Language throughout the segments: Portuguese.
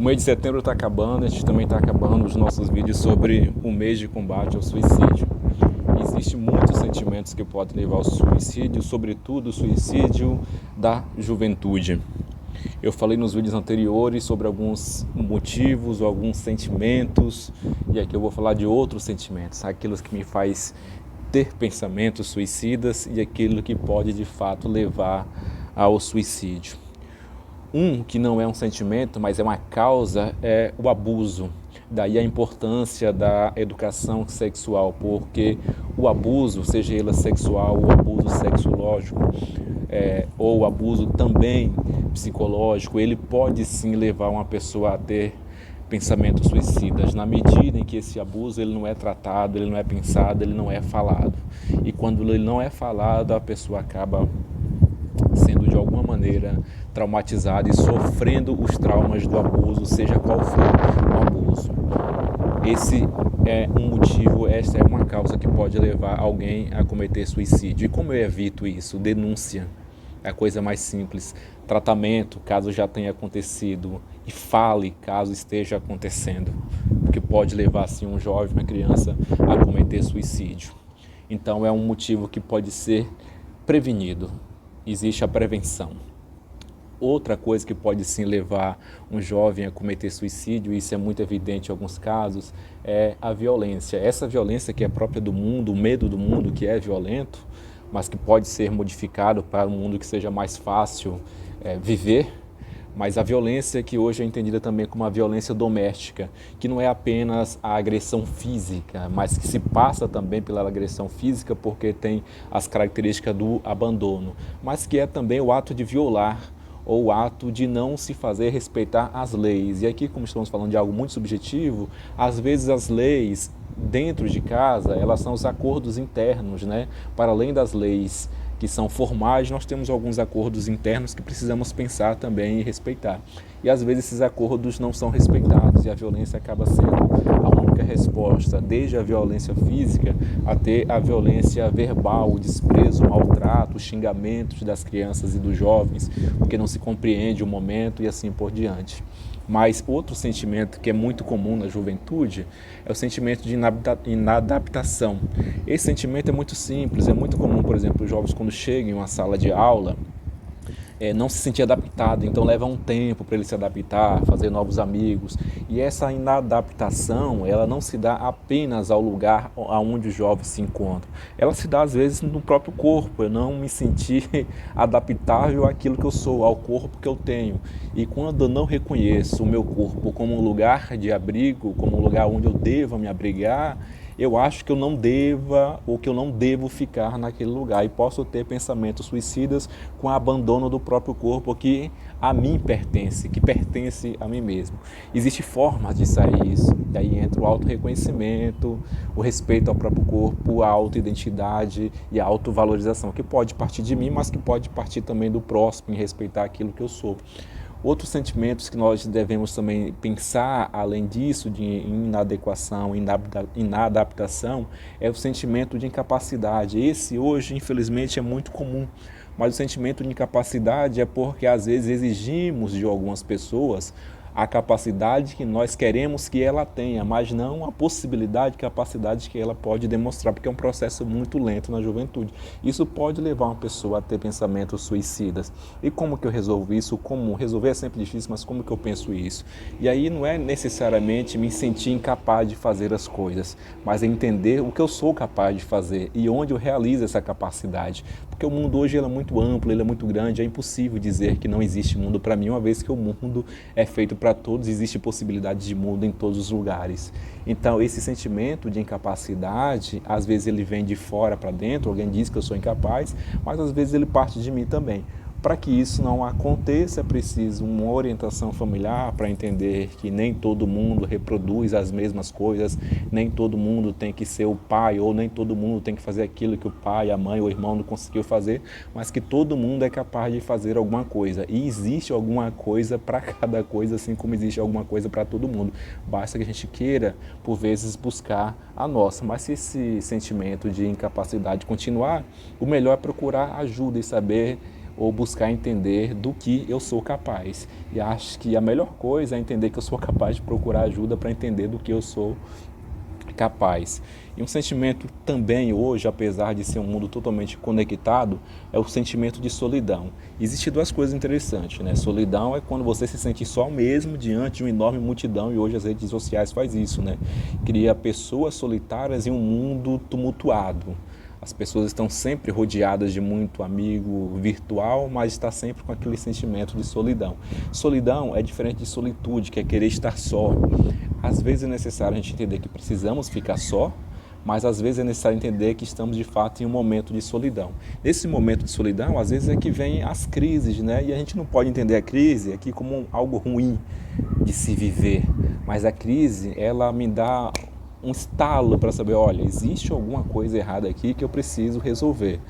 O mês de setembro está acabando, a gente também está acabando os nossos vídeos sobre o mês de combate ao suicídio. Existem muitos sentimentos que podem levar ao suicídio, sobretudo o suicídio da juventude. Eu falei nos vídeos anteriores sobre alguns motivos ou alguns sentimentos, e aqui eu vou falar de outros sentimentos, aquilo que me faz ter pensamentos suicidas e aquilo que pode de fato levar ao suicídio. Um que não é um sentimento, mas é uma causa, é o abuso. Daí a importância da educação sexual, porque o abuso, seja ele sexual, o abuso sexológico, ou o abuso também psicológico, ele pode sim levar uma pessoa a ter pensamentos suicidas, na medida em que esse abuso ele não é tratado, ele não é pensado, ele não é falado. E quando ele não é falado, a pessoa acaba sendo de alguma maneira traumatizada e sofrendo os traumas do abuso, seja qual for o abuso. Esse é um motivo, esta é uma causa que pode levar alguém a cometer suicídio. E como eu evito isso? Denúncia é a coisa mais simples. Tratamento, caso já tenha acontecido, e fale caso esteja acontecendo, porque pode levar assim um jovem, uma criança a cometer suicídio. Então é um motivo que pode ser prevenido. Existe a prevenção. Outra coisa que pode sim levar um jovem a cometer suicídio, e isso é muito evidente em alguns casos, é a violência. Essa violência que é própria do mundo, o medo do mundo que é violento, mas que pode ser modificado para um mundo que seja mais fácil viver. Mas a violência que hoje é entendida também como a violência doméstica, que não é apenas a agressão física, mas que se passa também pela agressão física porque tem as características do abandono, mas que é também o ato de violar ou o ato de não se fazer respeitar as leis. E aqui, como estamos falando de algo muito subjetivo, às vezes as leis dentro de casa, elas são os acordos internos, né? Para além das leis que são formais, nós temos alguns acordos internos que precisamos pensar também e respeitar. E às vezes esses acordos não são respeitados e a violência acaba sendo a única resposta, desde a violência física até a violência verbal, o desprezo, o maltrato, os xingamentos das crianças e dos jovens, porque não se compreende o momento e assim por diante. Mas outro sentimento que é muito comum na juventude é o sentimento de inadaptação. Esse sentimento é muito simples, é muito comum, por exemplo, os jovens quando chegam em uma sala de aula, não se sentir adaptado, então leva um tempo para ele se adaptar, fazer novos amigos. E essa inadaptação, ela não se dá apenas ao lugar onde o jovem se encontra. Ela se dá às vezes no próprio corpo, eu não me sentir adaptável àquilo que eu sou, ao corpo que eu tenho. E quando eu não reconheço o meu corpo como um lugar de abrigo, como um lugar onde eu devo me abrigar, eu acho que eu não deva ou que eu não devo ficar naquele lugar e posso ter pensamentos suicidas com abandono do próprio corpo que a mim pertence, que pertence a mim mesmo. Existem formas de sair isso, e aí entra o autorreconhecimento, o respeito ao próprio corpo, a autoidentidade e a autovalorização, que pode partir de mim, mas que pode partir também do próximo, em respeitar aquilo que eu sou. Outros sentimentos que nós devemos também pensar, além disso, de inadequação, inadaptação, é o sentimento de incapacidade. Esse hoje, infelizmente, é muito comum, mas o sentimento de incapacidade é porque às vezes exigimos de algumas pessoas a capacidade que nós queremos que ela tenha, mas não a possibilidade, capacidade que ela pode demonstrar, porque é um processo muito lento na juventude. Isso pode levar uma pessoa a ter pensamentos suicidas. E como que eu resolvo isso? Como resolver é sempre difícil, mas como que eu penso isso? E aí não é necessariamente me sentir incapaz de fazer as coisas, mas é entender o que eu sou capaz de fazer e onde eu realizo essa capacidade. Porque o mundo hoje ele é muito amplo, ele é muito grande, é impossível dizer que não existe mundo para mim, uma vez que o mundo é feito para todos, existe possibilidade de mundo em todos os lugares. Então esse sentimento de incapacidade, às vezes ele vem de fora para dentro, alguém diz que eu sou incapaz, mas às vezes ele parte de mim também. Para que isso não aconteça, é preciso uma orientação familiar para entender que nem todo mundo reproduz as mesmas coisas, nem todo mundo tem que ser o pai, ou nem todo mundo tem que fazer aquilo que o pai, a mãe ou o irmão não conseguiu fazer, mas que todo mundo é capaz de fazer alguma coisa. E existe alguma coisa para cada coisa, assim como existe alguma coisa para todo mundo. Basta que a gente queira, por vezes, buscar a nossa. Mas se esse sentimento de incapacidade continuar, o melhor é procurar ajuda e saber ou buscar entender do que eu sou capaz. E acho que a melhor coisa é entender que eu sou capaz de procurar ajuda para entender do que eu sou capaz. E um sentimento também hoje, apesar de ser um mundo totalmente conectado, é o sentimento de solidão. Existem duas coisas interessantes, né? Solidão é quando você se sente só mesmo diante de uma enorme multidão, e hoje as redes sociais faz isso, né? Cria pessoas solitárias em um mundo tumultuado. As pessoas estão sempre rodeadas de muito amigo virtual, mas está sempre com aquele sentimento de solidão. Solidão é diferente de solitude, que é querer estar só. Às vezes é necessário a gente entender que precisamos ficar só, mas às vezes é necessário entender que estamos de fato em um momento de solidão. Nesse momento de solidão, às vezes é que vem as crises, né? E a gente não pode entender a crise aqui como algo ruim de se viver, mas a crise, ela me dá um estalo para saber, olha, existe alguma coisa errada aqui que eu preciso resolver.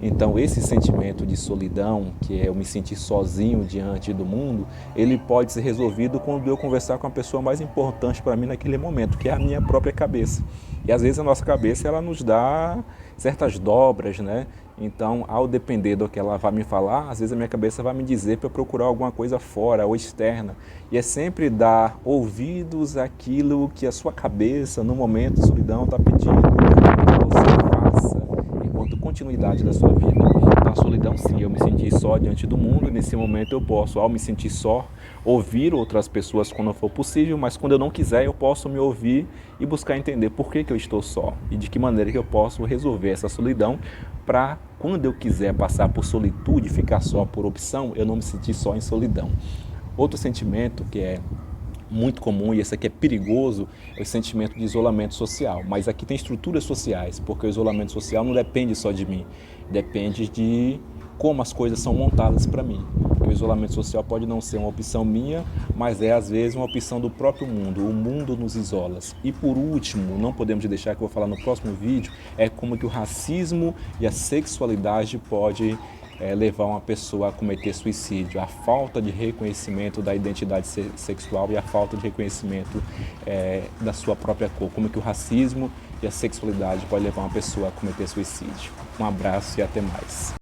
Então esse sentimento de solidão, que é eu me sentir sozinho diante do mundo, ele pode ser resolvido quando eu conversar com a pessoa mais importante para mim naquele momento, que é a minha própria cabeça. E às vezes a nossa cabeça, ela nos dá certas dobras, né? Então, ao depender do que ela vai me falar, às vezes a minha cabeça vai me dizer para eu procurar alguma coisa fora ou externa. E é sempre dar ouvidos àquilo que a sua cabeça, no momento de solidão, está pedindo que você faça enquanto continuidade da sua vida. Então, a solidão, sim, eu me senti só diante do mundo, e nesse momento eu posso, ao me sentir só, ouvir outras pessoas quando for possível, mas quando eu não quiser, eu posso me ouvir e buscar entender por que eu estou só e de que maneira que eu posso resolver essa solidão para, quando eu quiser passar por solitude, ficar só por opção, eu não me sentir só em solidão. Outro sentimento que é muito comum, e esse aqui é perigoso, é o sentimento de isolamento social. Mas aqui tem estruturas sociais, porque o isolamento social não depende só de mim, depende de como as coisas são montadas para mim. O isolamento social pode não ser uma opção minha, mas é às vezes uma opção do próprio mundo. O mundo nos isola. E por último, não podemos deixar, que eu vou falar no próximo vídeo, é como que o racismo e a sexualidade pode levar uma pessoa a cometer suicídio. A falta de reconhecimento da identidade sexual e a falta de reconhecimento da sua própria cor. Como que o racismo e a sexualidade pode levar uma pessoa a cometer suicídio. Um abraço e até mais.